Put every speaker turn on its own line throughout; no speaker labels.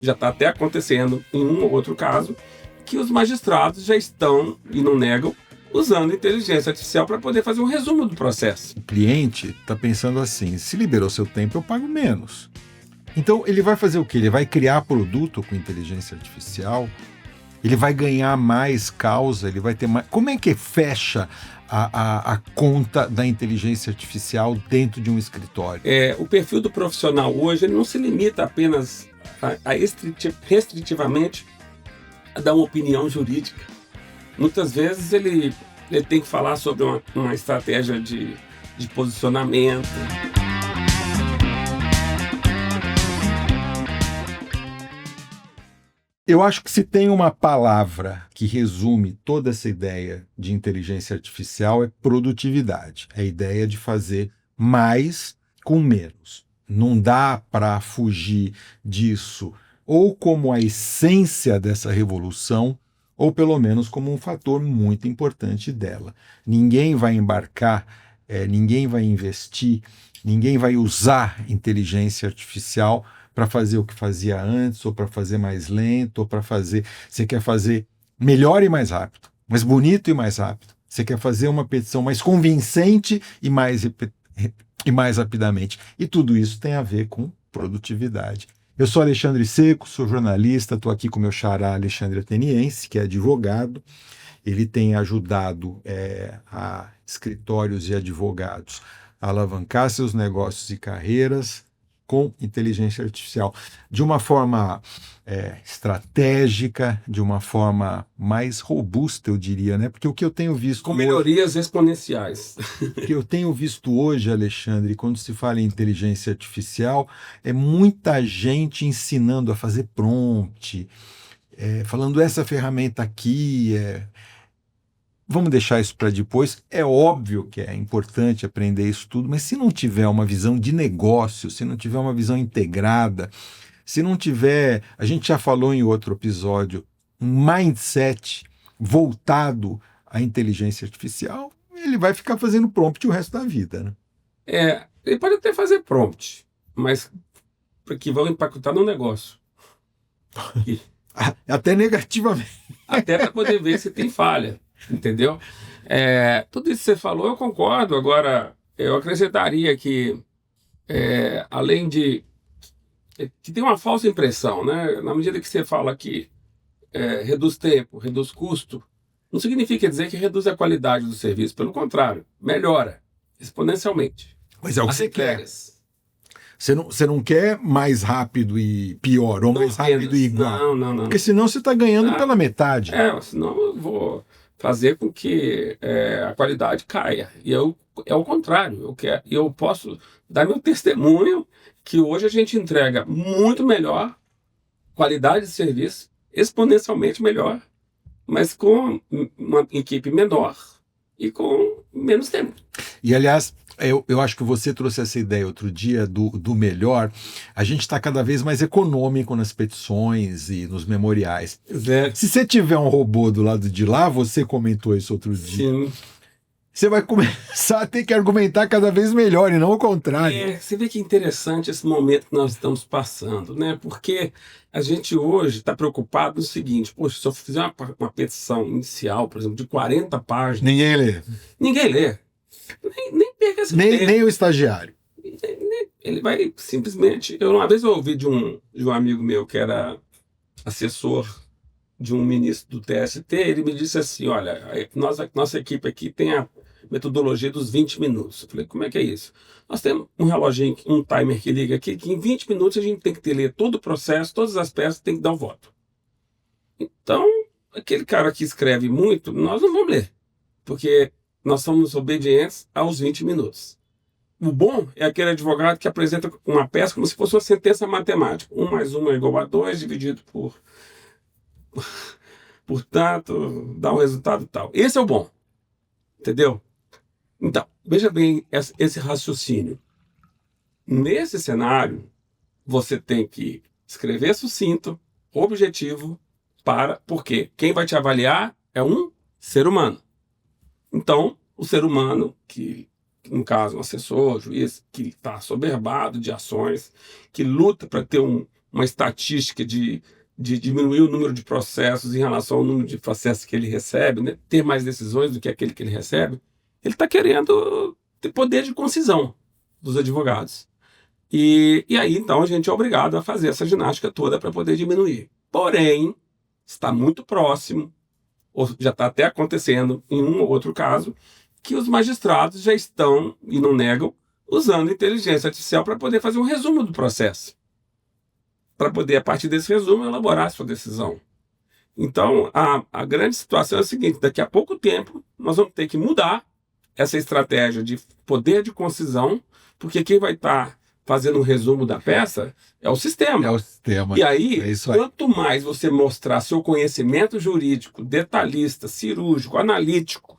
já está até acontecendo em um ou outro caso, que os magistrados já estão, e não negam, usando inteligência artificial para poder fazer um resumo do processo.
O cliente está pensando assim, se liberou seu tempo, eu pago menos. Então ele vai fazer o quê? Ele vai criar produto com inteligência artificial, ele vai ganhar mais causa, ele vai ter mais... Como é que fecha a conta da inteligência artificial dentro de um escritório?
O perfil do profissional hoje ele não se limita apenas restritivamente a dar uma opinião jurídica. Muitas vezes ele tem que falar sobre uma estratégia de posicionamento.
Eu acho que se tem uma palavra que resume toda essa ideia de inteligência artificial é produtividade. É a ideia de fazer mais com menos. Não dá para fugir disso, ou como a essência dessa revolução, ou pelo menos como um fator muito importante dela. Ninguém vai embarcar, ninguém vai investir, ninguém vai usar inteligência artificial para fazer o que fazia antes, ou para fazer mais lento, ou para fazer... Você quer fazer melhor e mais rápido, mais bonito e mais rápido. Você quer fazer uma petição mais convincente e mais rapidamente. E tudo isso tem a ver com produtividade. Eu sou Alexandre Seco, sou jornalista, estou aqui com o meu xará Alexandre Ateniense, que é advogado. Ele tem ajudado a escritórios e advogados a alavancar seus negócios e carreiras com inteligência artificial, de uma forma estratégica, de uma forma mais robusta, eu diria, né? Porque o que eu tenho visto...
Com melhorias exponenciais.
O que eu tenho visto hoje, Alexandre, quando se fala em inteligência artificial, é muita gente ensinando a fazer prompt, falando essa ferramenta aqui, vamos deixar isso para depois. É óbvio que é importante aprender isso tudo, mas se não tiver uma visão de negócio, se não tiver uma visão integrada, se não tiver, a gente já falou em outro episódio, um mindset voltado à inteligência artificial, ele vai ficar fazendo prompt o resto da vida, né?
Ele pode até fazer prompt, mas que vão impactar no negócio.
Até negativamente.
Até para poder ver se tem falha. Entendeu? Tudo isso que você falou, eu concordo. Agora, eu acrescentaria que, além de... que tem uma falsa impressão, né? Na medida que você fala que reduz tempo, reduz custo, não significa dizer que reduz a qualidade do serviço. Pelo contrário, melhora exponencialmente.
Mas é o que você quer. Você não quer mais rápido e pior, ou mais rápido e igual.
Não.
Porque senão você está ganhando pela metade.
Senão eu vou fazer com que a qualidade caia. E é o contrário. Eu posso dar meu testemunho que hoje a gente entrega muito melhor, qualidade de serviço, exponencialmente melhor, mas com uma equipe menor e com menos tempo.
E, aliás, eu acho que você trouxe essa ideia outro dia do melhor. A gente está cada vez mais econômico nas petições e nos memoriais. Se você tiver um robô do lado de lá, você comentou isso outro dia.
Sim.
Você vai começar a ter que argumentar cada vez melhor e não o contrário.
Você vê que interessante esse momento que nós estamos passando, né? Porque a gente hoje está preocupado no seguinte: poxa, se eu fizer uma petição inicial, por exemplo, de 40 páginas...
Ninguém lê.
Ninguém lê. Nem perca esse tempo.
Nem o estagiário.
Ele vai simplesmente... Uma vez eu ouvi de um amigo meu que era assessor de um ministro do TST, ele me disse assim: olha, nossa equipe aqui tem a metodologia dos 20 minutos. Eu falei, como é que é isso? Nós temos um reloginho, um timer que liga aqui, que em 20 minutos a gente tem que ler todo o processo, todas as peças, tem que dar o voto. Então, aquele cara que escreve muito, nós não vamos ler, porque nós somos obedientes aos 20 minutos. O bom é aquele advogado que apresenta uma peça como se fosse uma sentença matemática. 1 mais 1 é igual a 2, dividido portanto, dá um resultado tal. Esse é o bom. Entendeu? Então, veja bem esse raciocínio. Nesse cenário, você tem que escrever sucinto, objetivo, porque quem vai te avaliar é um ser humano. Então, o ser humano, que no caso um assessor, juiz, que está soberbado de ações, que luta para ter um uma estatística de diminuir o número de processos em relação ao número de processos que ele recebe, né? Ter mais decisões do que aquele que ele recebe, ele está querendo ter poder de concisão dos advogados. E aí, então, a gente é obrigado a fazer essa ginástica toda para poder diminuir. Porém, está muito próximo, ou já está até acontecendo em um ou outro caso, que os magistrados já estão, e não negam, usando inteligência artificial para poder fazer um resumo do processo. Para poder, a partir desse resumo, elaborar a sua decisão. Então, a grande situação é a seguinte: daqui a pouco tempo, nós vamos ter que mudar essa estratégia de poder de concisão, porque quem vai estar fazendo um resumo da peça é o sistema.
É o sistema.
E aí,
É isso aí.
quanto mais você mostrar seu conhecimento jurídico, detalhista, cirúrgico, analítico,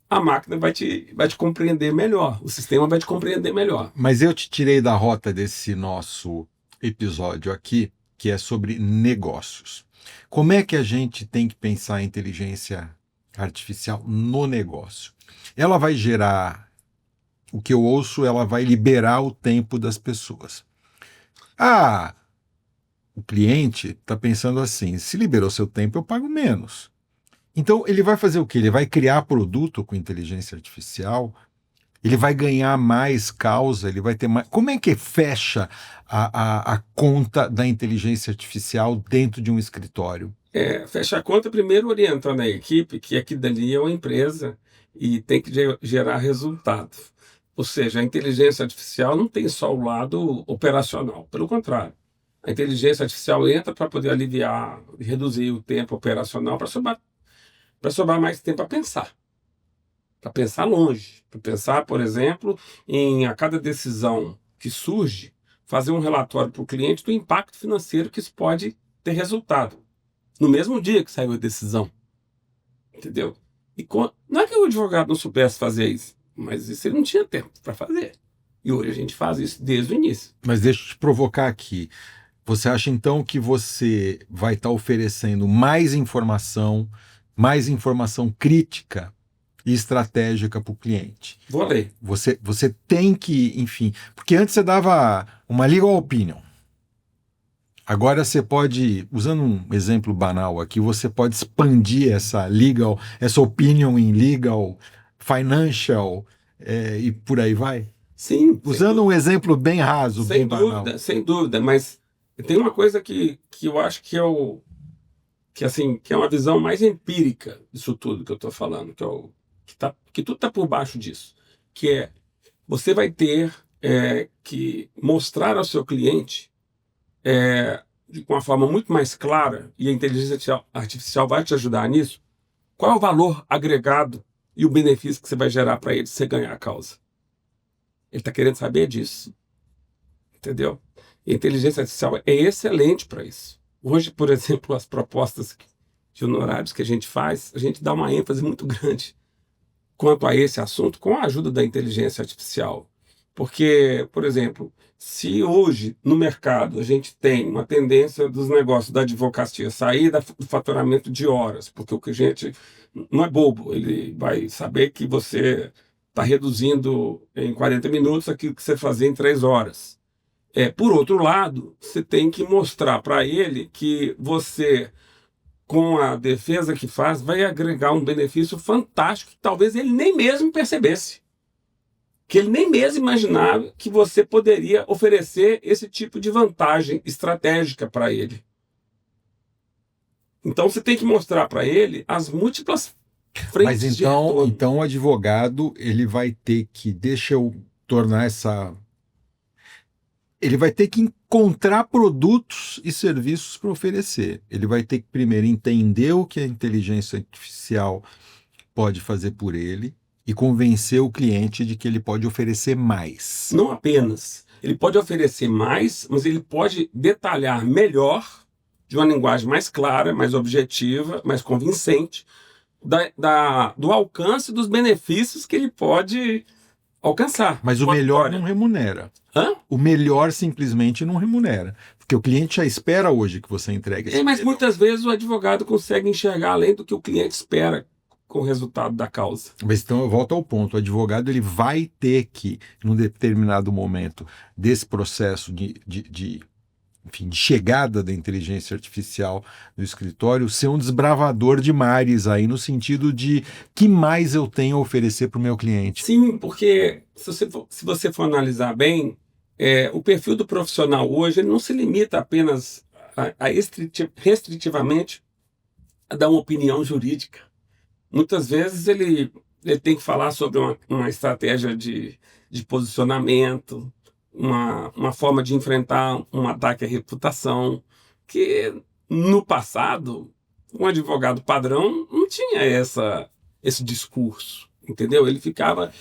a máquina vai te compreender melhor, o sistema vai te compreender melhor.
Mas eu te tirei da rota desse nosso episódio aqui, que é sobre negócios. Como é que a gente tem que pensar a inteligência artificial no negócio? Ela vai gerar, o que eu ouço, ela vai liberar o tempo das pessoas. O cliente está pensando assim: se liberou seu tempo, eu pago menos. Então, ele vai fazer o quê? Ele vai criar produto com inteligência artificial, ele vai ganhar mais causa, ele vai ter mais... Como é que fecha a conta da inteligência artificial dentro de um escritório?
Fecha a conta primeiro orientando a equipe que aqui dali é uma empresa e tem que gerar resultado. Ou seja, a inteligência artificial não tem só o lado operacional, pelo contrário. A inteligência artificial entra para poder aliviar, reduzir o tempo operacional para sobrar mais tempo para pensar longe, para pensar, por exemplo, em a cada decisão que surge, fazer um relatório para o cliente do impacto financeiro que isso pode ter resultado no mesmo dia que saiu a decisão, entendeu? Não é que o advogado não soubesse fazer isso, mas isso ele não tinha tempo para fazer. E hoje a gente faz isso desde o início.
Mas deixa eu te provocar aqui. Você acha então que você vai estar oferecendo mais informação crítica e estratégica para o cliente?
Vou ler.
Você tem que, enfim, porque antes você dava uma legal opinion. Agora você pode, usando um exemplo banal aqui, você pode expandir essa opinion em legal, financial, e por aí vai?
Sim.
Usando um exemplo bem raso, bem banal.
Sem dúvida, mas tem uma coisa que eu acho que é uma visão mais empírica disso tudo que eu estou falando, que tudo está por baixo disso, que é você vai ter que mostrar ao seu cliente de uma forma muito mais clara, e a inteligência artificial vai te ajudar nisso, qual é o valor agregado e o benefício que você vai gerar para ele se você ganhar a causa. Ele está querendo saber disso. Entendeu? E a inteligência artificial é excelente para isso. Hoje, por exemplo, as propostas de honorários que a gente faz, a gente dá uma ênfase muito grande quanto a esse assunto com a ajuda da inteligência artificial. Porque, por exemplo, se hoje no mercado a gente tem uma tendência dos negócios da advocacia sair do faturamento de horas, porque o cliente não é bobo, ele vai saber que você está reduzindo em 40 minutos aquilo que você fazia em 3 horas. Por outro lado, você tem que mostrar para ele que você, com a defesa que faz, vai agregar um benefício fantástico que talvez ele nem mesmo percebesse. Que ele nem mesmo imaginava que você poderia oferecer esse tipo de vantagem estratégica para ele. Então você tem que mostrar para ele as múltiplas frentes.
Mas então o advogado, ele vai ter que, deixa eu tornar essa... Ele vai ter que encontrar produtos e serviços para oferecer. Ele vai ter que primeiro entender o que a inteligência artificial pode fazer por ele e convencer o cliente de que ele pode oferecer mais.
Não apenas. Ele pode oferecer mais, mas ele pode detalhar melhor, de uma linguagem mais clara, mais objetiva, mais convincente, do alcance dos benefícios que ele pode alcançar.
Mas o melhor não remunera. O melhor simplesmente não remunera. Porque o cliente já espera hoje que você entregue.
Mas muitas vezes o advogado consegue enxergar além do que o cliente espera com o resultado da causa.
Mas então eu volto ao ponto. O advogado ele vai ter que, num determinado momento desse processo de enfim, de chegada da inteligência artificial no escritório, ser um desbravador de mares aí, no sentido de que mais eu tenho a oferecer para o meu cliente.
Sim, porque se você for analisar bem, o perfil do profissional hoje ele não se limita apenas restritivamente a dar uma opinião jurídica. Muitas vezes ele tem que falar sobre uma estratégia de posicionamento, uma forma de enfrentar um ataque à reputação, que no passado, um advogado padrão não tinha esse discurso, entendeu? Ele ficava,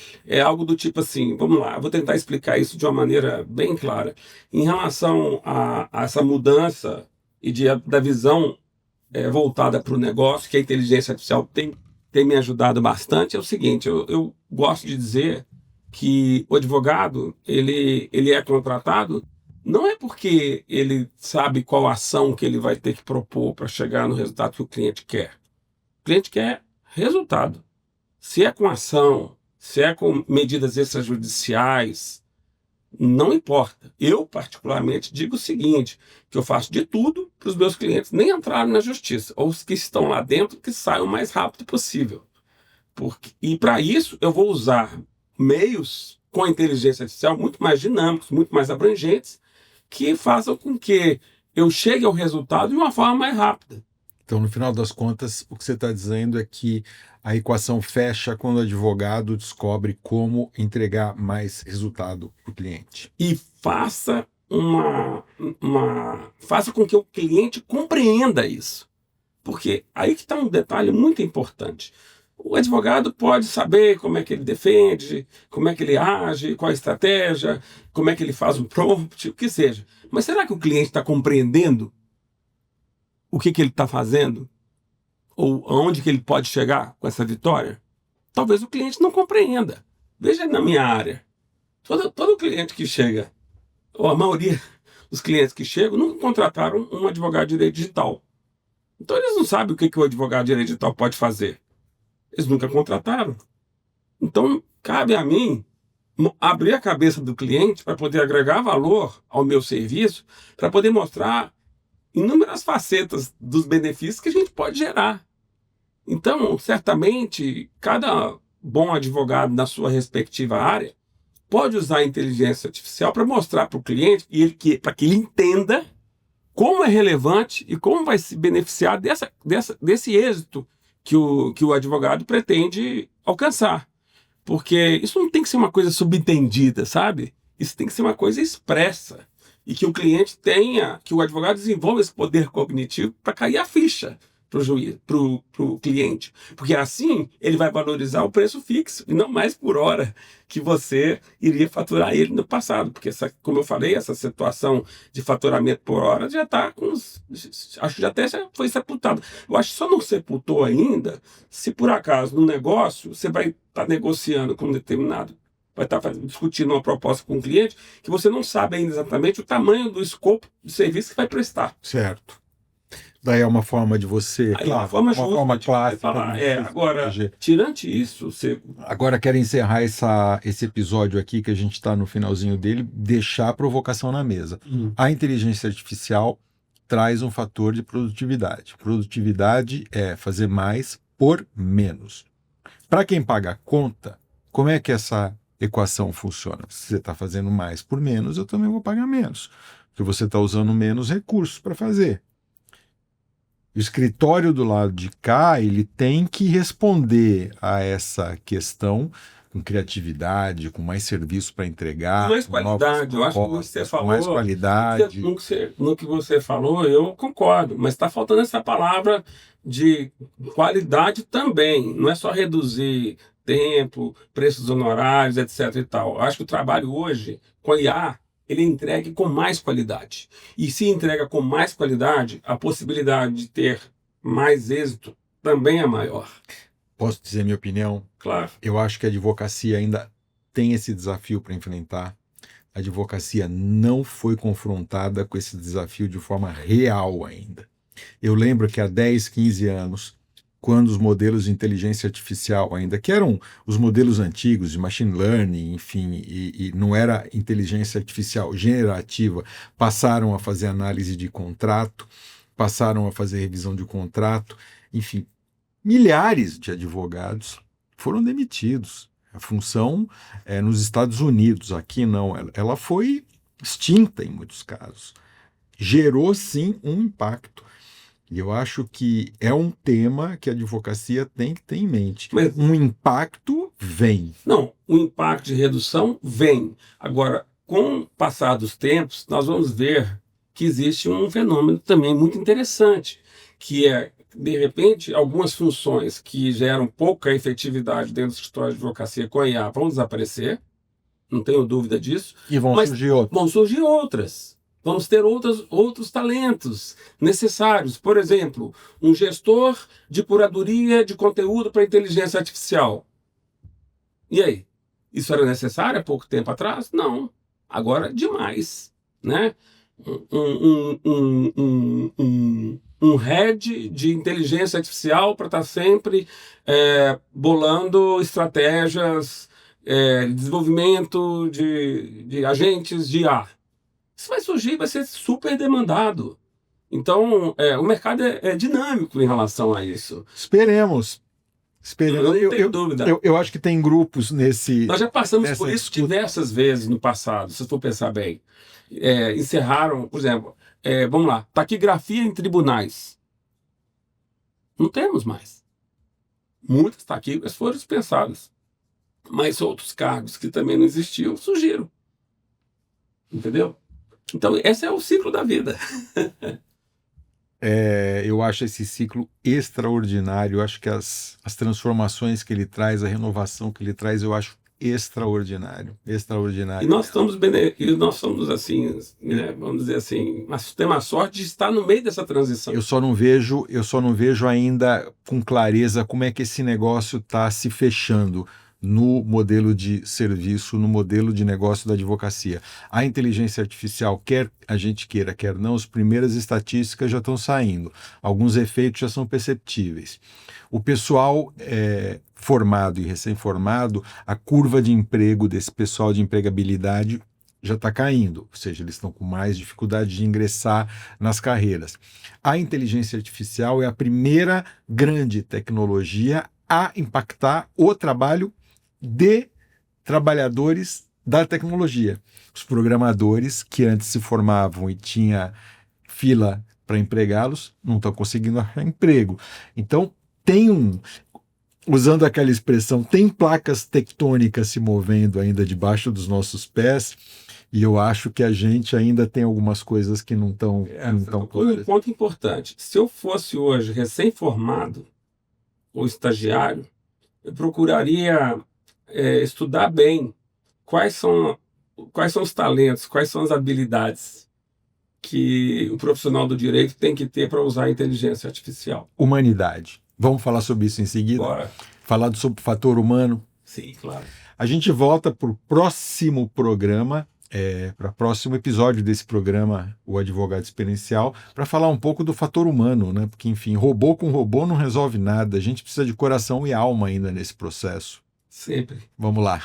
algo do tipo assim, vamos lá, eu vou tentar explicar isso de uma maneira bem clara. Em relação a essa mudança da visão voltada para o negócio, que a inteligência artificial tem me ajudado bastante, é o seguinte, eu gosto de dizer que o advogado, ele é contratado não é porque ele sabe qual ação que ele vai ter que propor para chegar no resultado que o cliente quer. O cliente quer resultado. Se é com ação, se é com medidas extrajudiciais, não importa. Eu, particularmente, digo o seguinte, que eu faço de tudo para os meus clientes nem entrarem na justiça, ou os que estão lá dentro que saiam o mais rápido possível. E para isso eu vou usar meios com a inteligência artificial muito mais dinâmicos, muito mais abrangentes, que façam com que eu chegue ao resultado de uma forma mais rápida.
Então, no final das contas, o que você está dizendo é que a equação fecha quando o advogado descobre como entregar mais resultado para o cliente.
E faça com que o cliente compreenda isso. Porque aí que está um detalhe muito importante. O advogado pode saber como é que ele defende, como é que ele age, qual a estratégia, como é que ele faz um prompt, o que seja. Mas será que o cliente está compreendendo o que ele está fazendo? Ou aonde que ele pode chegar com essa vitória? Talvez o cliente não compreenda. Veja na minha área. Todo cliente que chega, ou a maioria dos clientes que chegam, nunca contrataram um advogado de direito digital. Então eles não sabem o que o advogado de direito digital pode fazer. Eles nunca contrataram. Então, cabe a mim abrir a cabeça do cliente para poder agregar valor ao meu serviço, para poder mostrar inúmeras facetas dos benefícios que a gente pode gerar. Então, certamente, cada bom advogado na sua respectiva área pode usar a inteligência artificial para mostrar para o cliente para que ele entenda como é relevante e como vai se beneficiar desse êxito que o advogado pretende alcançar. Porque isso não tem que ser uma coisa subentendida, sabe? Isso tem que ser uma coisa expressa. E que o cliente que o advogado desenvolva esse poder cognitivo para cair a ficha para o juiz, para o cliente. Porque assim ele vai valorizar o preço fixo e não mais por hora que você iria faturar ele no passado. Porque, como eu falei, essa situação de faturamento por hora já está acho que até já foi sepultado. Eu acho que só não sepultou ainda se por acaso no negócio você vai estar negociando com um determinado, vai estar discutindo uma proposta com um cliente que você não sabe ainda exatamente o tamanho do escopo de serviço que vai prestar.
Certo. Daí é uma forma de você,
aí, uma forma
clássica.
Falar. Agora, tirante isso, você...
Agora quero encerrar esse episódio aqui, que a gente está no finalzinho dele, deixar a provocação na mesa. A inteligência artificial traz um fator de produtividade. Produtividade é fazer mais por menos. Para quem paga a conta, como é que essa equação funciona? Se você está fazendo mais por menos, eu também vou pagar menos, porque você está usando menos recursos para fazer. O escritório do lado de cá, ele tem que responder a essa questão com criatividade, com mais serviço para entregar.
Com mais qualidade, eu acho que você falou.
Com mais qualidade.
No que você falou, eu concordo, mas está faltando essa palavra de qualidade também. Não é só reduzir tempo, preços honorários, etc. e tal. Eu acho que o trabalho hoje, com a IA, ele entregue com mais qualidade. E se entrega com mais qualidade, a possibilidade de ter mais êxito também é maior.
Posso dizer minha opinião?
Claro.
Eu acho que a advocacia ainda tem esse desafio para enfrentar. A advocacia não foi confrontada com esse desafio de forma real ainda. Eu lembro que há 10, 15 anos, quando os modelos de inteligência artificial ainda, que eram os modelos antigos de machine learning, enfim, e não era inteligência artificial generativa, passaram a fazer análise de contrato, passaram a fazer revisão de contrato, enfim, milhares de advogados foram demitidos. A função nos Estados Unidos, aqui não, ela foi extinta em muitos casos. Gerou, sim, um impacto. E eu acho que é um tema que a advocacia tem que ter em mente.
Mas
um impacto vem.
não, o impacto de redução vem. Agora, com o passar dos tempos, nós vamos ver que existe um fenômeno também muito interessante, que é, de repente, algumas funções que geram pouca efetividade dentro do escritório de advocacia com a IA vão desaparecer, não tenho dúvida disso,
E vão
mas
surgir outros.
vão surgir outras. Vamos ter outros talentos necessários. Por exemplo, um gestor de curadoria de conteúdo para inteligência artificial. E aí? Isso era necessário há pouco tempo atrás? Não. Agora, demais. Né? Um head de inteligência artificial para estar sempre bolando estratégias, desenvolvimento de agentes de IA. Isso vai surgir, vai ser super demandado. Então, o mercado é dinâmico em relação a isso.
Esperemos.
Eu não tenho dúvida.
Eu acho que tem grupos nesse...
Nós já passamos
nessa
por isso
disputa.
diversas vezes no passado, se for pensar bem. Encerraram, por exemplo, vamos lá, taquigrafia em tribunais. Não temos mais. Muitas taquígrafas foram dispensadas. Mas outros cargos que também não existiam surgiram. Entendeu? Então, esse é o ciclo da vida.
Eu acho esse ciclo extraordinário. Eu acho que as transformações que ele traz, a renovação que ele traz, eu acho extraordinário. Extraordinário.
E nós somos assim, né, vamos dizer assim, nós temos a sorte de estar no meio dessa transição.
Eu só não vejo ainda com clareza como é que esse negócio está se fechando no modelo de serviço, no modelo de negócio da advocacia. A inteligência artificial, quer a gente queira, quer não, as primeiras estatísticas já estão saindo. Alguns efeitos já são perceptíveis. O pessoal formado e recém-formado, a curva de emprego desse pessoal de empregabilidade já está caindo, ou seja, eles estão com mais dificuldade de ingressar nas carreiras. A inteligência artificial é a primeira grande tecnologia a impactar o trabalho de trabalhadores da tecnologia. Os programadores que antes se formavam e tinha fila para empregá-los, não estão conseguindo achar emprego. Então, usando aquela expressão, tem placas tectônicas se movendo ainda debaixo dos nossos pés, e eu acho que a gente ainda tem algumas coisas que não estão claras.
Um ponto importante, se eu fosse hoje recém-formado ou estagiário, eu procuraria estudar bem quais são os talentos, quais são as habilidades que o profissional do direito tem que ter para usar a inteligência artificial.
Humanidade. Vamos falar sobre isso em seguida?
Bora.
Falar sobre o fator humano?
Sim, claro.
A gente volta para o próximo programa, para o próximo episódio desse programa, O Advogado Experiencial, para falar um pouco do fator humano, né? Porque, enfim, robô com robô não resolve nada. A gente precisa de coração e alma ainda nesse processo.
Sempre.
Vamos lá.